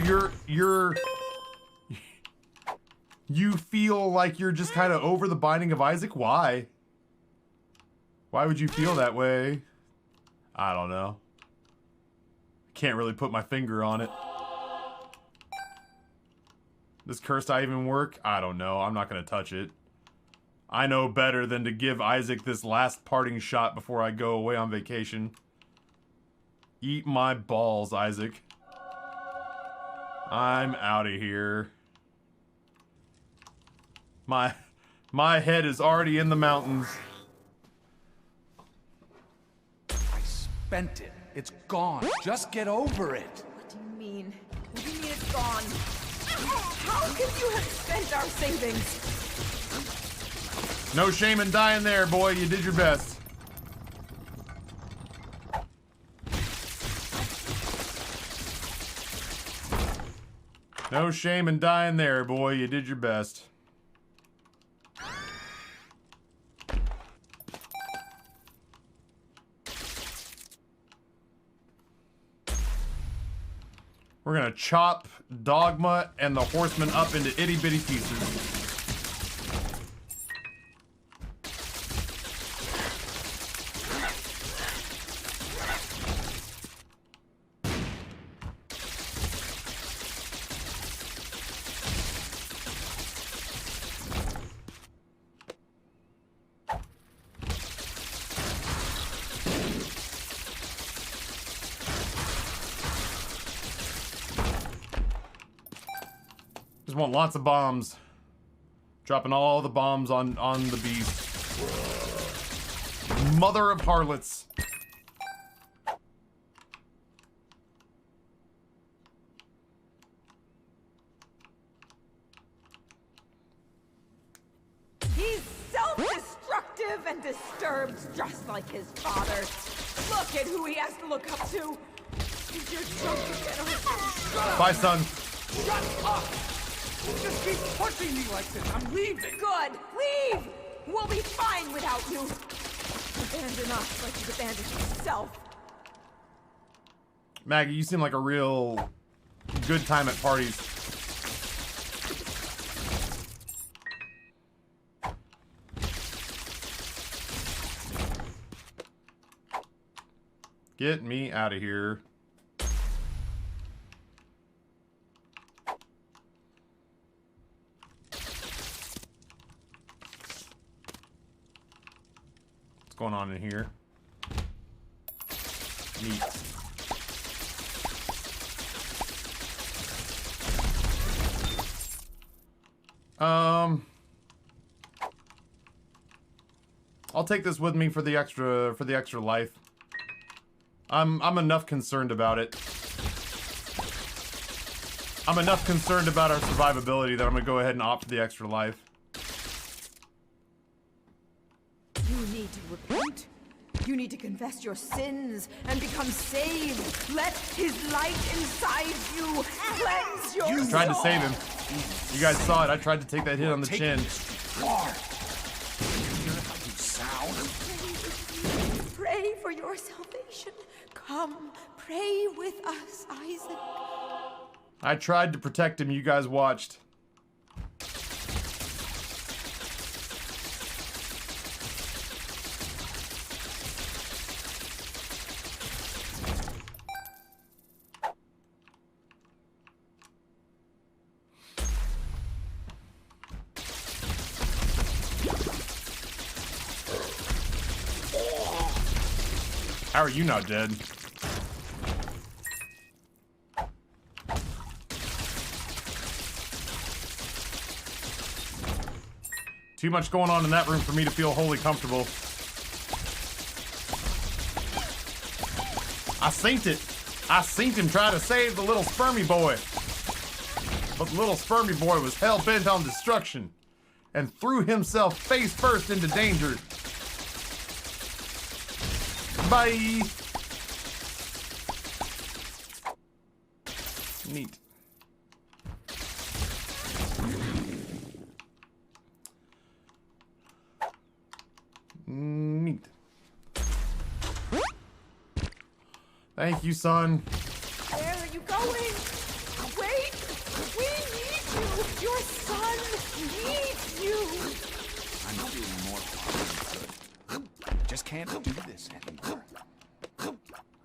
you feel like you're just kind of over the binding of Isaac? Why? Why would you feel that way? I don't know. Can't really put my finger on it. Does cursed eye even work? I don't know. I'm not gonna touch it. I know better than to give Isaac this last parting shot before I go away on vacation. Eat my balls, Isaac. I'm out of here. My head is already in the mountains. I spent it. It's gone. Just get over it. What do you mean? What do you mean it's gone? How could you have spent our savings? No shame in dying there, boy. You did your best. No shame in dying there, boy. You did your best. We're gonna chop Dogma and the Horseman up into itty-bitty pieces. Just want lots of bombs. Dropping all the bombs on the beast. Mother of harlots. He's self-destructive and disturbed, just like his father. Look at who he has to look up to. He's your junkie general. Bye, son. Shut up! Just keep pushing me like this. I'm leaving. Good. Leave. We'll be fine without you. Abandon us like he's abandoned himself. Maggie, you seem like a real good time at parties. Get me out of here. What's going on in here? Neat. I'll take this with me for the extra life. I'm enough concerned about it. I'm enough concerned about our survivability that I'm gonna go ahead and opt for the extra life. You need to repent. You need to confess your sins and become saved. Let his light inside you cleanse your soul. I tried to save him. You guys saw it. I tried to take that hit on the chin. Hard. You hear how you sound? Pray for your salvation. Come, pray with us, Isaac. I tried to protect him. You guys watched. How are you not dead? Too much going on in that room for me to feel wholly comfortable. I synced it. I synced him trying to save the little spermy boy. But the little spermy boy was hell-bent on destruction and threw himself face first into danger. Bye. Neat. Thank you, son. Where are you going? Wait! We need you! Your son needs you! I'm doing more harm than good. Just can't do this anymore.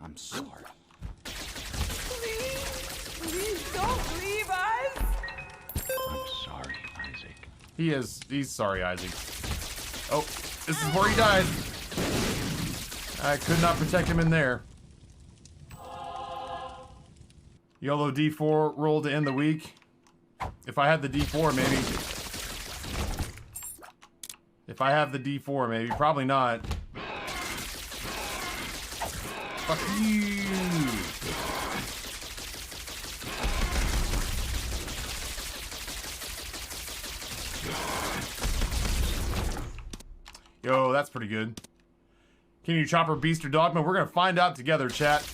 I'm sorry. Please don't leave us! I'm sorry, Isaac. He's sorry, Isaac. Oh, this is where he dies. I could not protect him in there. YOLO D4 roll to end the week. If I had the D4, maybe. If I have the D4, maybe. Probably not. Fuck you. Yo, that's pretty good. Can you chopper beast or dogma? We're gonna find out together, chat.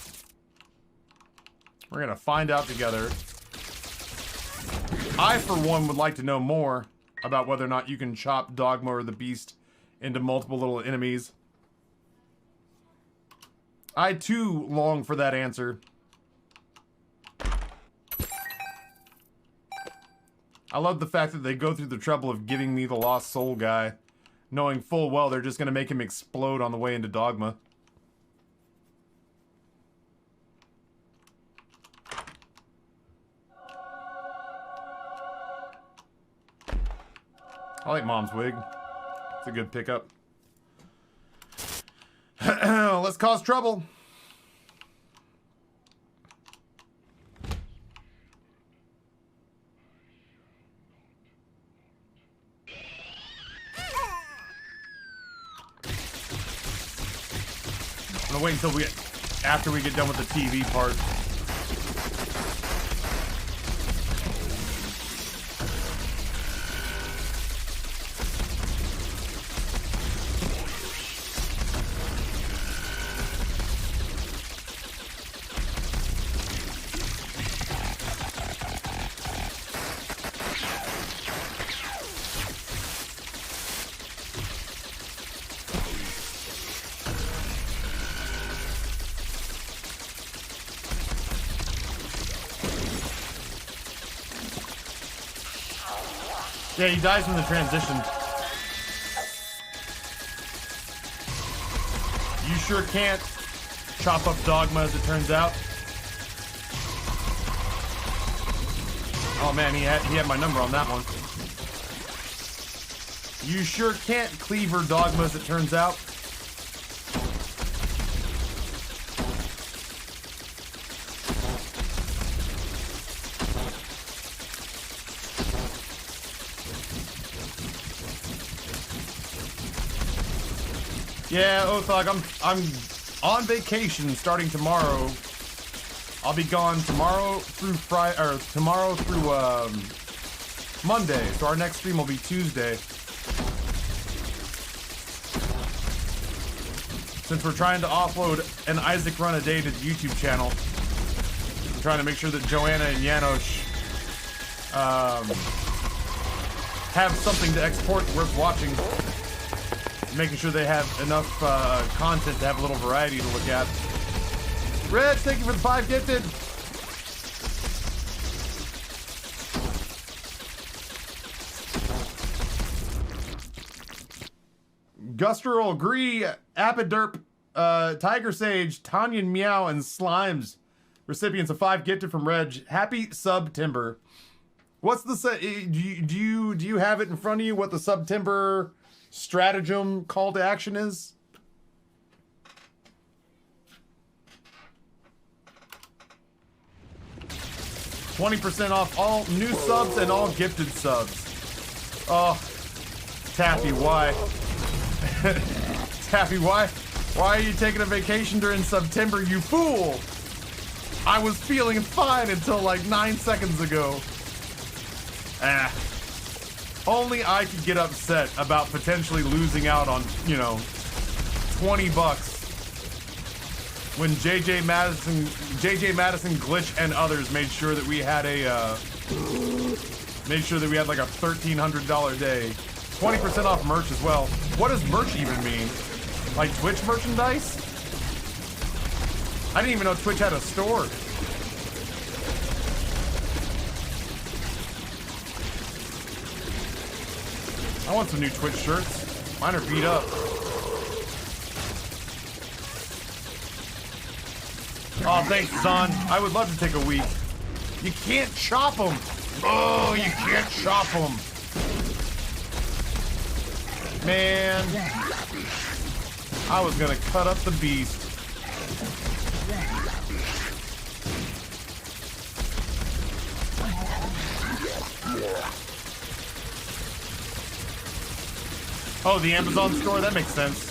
We're gonna find out together. I, for one, would like to know more about whether or not you can chop dogma or the beast into multiple little enemies. I, too, long for that answer. I love the fact that they go through the trouble of giving me the lost soul guy, knowing full well they're just gonna make him explode on the way into Dogma. I like Mom's wig. It's a good pickup. Let's cause trouble. I'm gonna wait until after we get done with the TV part. Yeah, he dies from the transition. You sure can't chop up Dogma, as it turns out. Oh man, he had my number on that one. You sure can't cleaver Dogma, as it turns out. Yeah, Othog, I'm on vacation starting tomorrow. I'll be gone tomorrow through Friday, or tomorrow through Monday. So our next stream will be Tuesday. Since we're trying to offload an Isaac run a day to the YouTube channel, I'm trying to make sure that Joanna and Janosch have something to export worth watching. Making sure they have enough content to have a little variety to look at. Reg, thank you for the 5 gifted. Guster will agree. Apiderp, Tiger Sage, Tanya Meow, and Slimes. Recipients of 5 gifted from Reg. Happy Sub-Timber. What's the... Do you have it in front of you what the Sub-Timber stratagem call to action is? $20% off all new subs and all gifted subs. Oh, Taffy, why? Taffy, why are you taking a vacation during September, you fool? I was feeling fine until like 9 seconds ago. Ah. Only I could get upset about potentially losing out on, you know, $20 when JJ Madison, Glitch, and others made sure that we had a like a $1,300 day. 20% off merch as well. What does merch even mean? Like Twitch merchandise? I didn't even know Twitch had a store. I want some new Twitch shirts. Mine are beat up. Oh, thanks, son. I would love to take a week. You can't chop them. Oh, you can't chop them. Man. I was gonna cut up the beast. Oh, the Amazon store? That makes sense.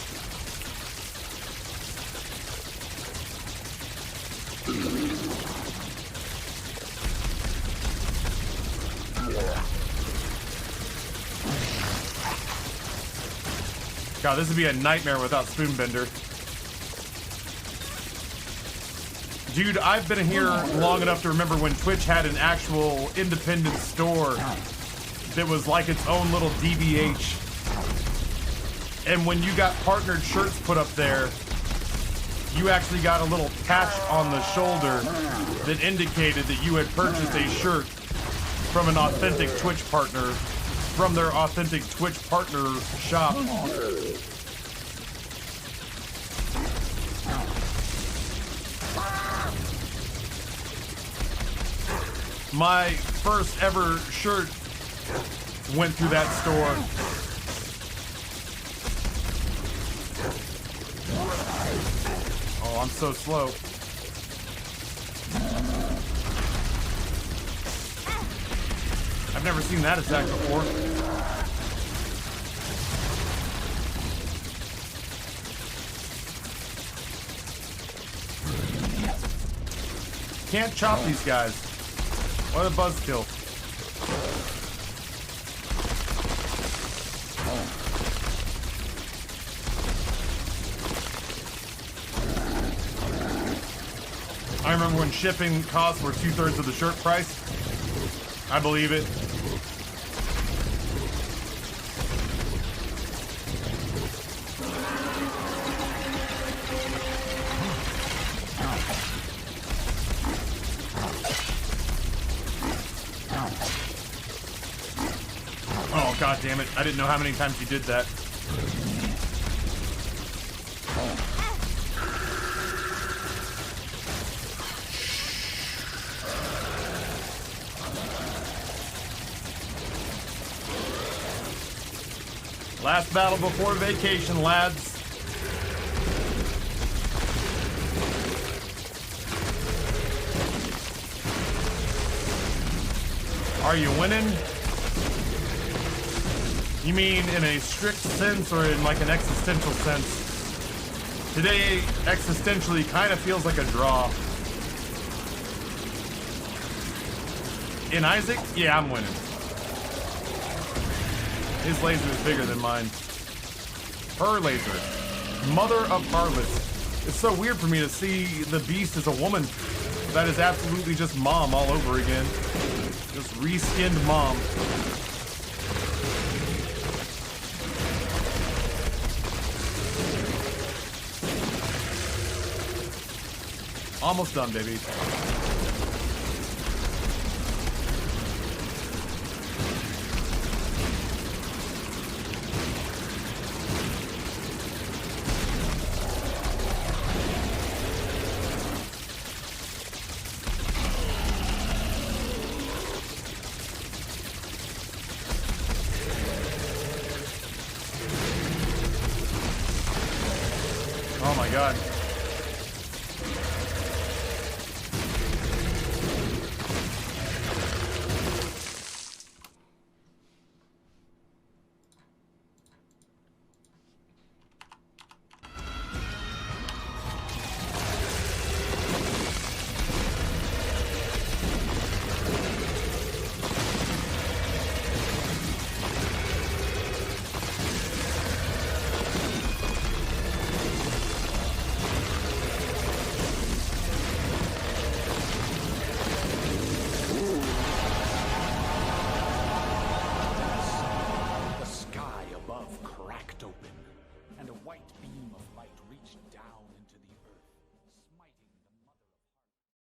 God, this would be a nightmare without Spoonbender. Dude, I've been here long enough to remember when Twitch had an actual independent store that was like its own little DBH. And when you got partnered shirts put up there, you actually got a little patch on the shoulder that indicated that you had purchased a shirt from an authentic Twitch partner, from their authentic Twitch partner shop. My first ever shirt went through that store. Oh, I'm so slow. I've never seen that attack before. Can't chop these guys. What a buzzkill. I remember when shipping costs were 2/3 of the shirt price. I believe it. Oh, God damn it. I didn't know how many times you did that. Last battle before vacation, lads. Are you winning? You mean in a strict sense or in like an existential sense? Today, existentially, kind of feels like a draw. In Isaac? Yeah, I'm winning. His laser is bigger than mine. Her laser. Mother of harlots. It's so weird for me to see the beast as a woman. That is absolutely just mom all over again. Just reskinned mom. Almost done, baby. Oh my God.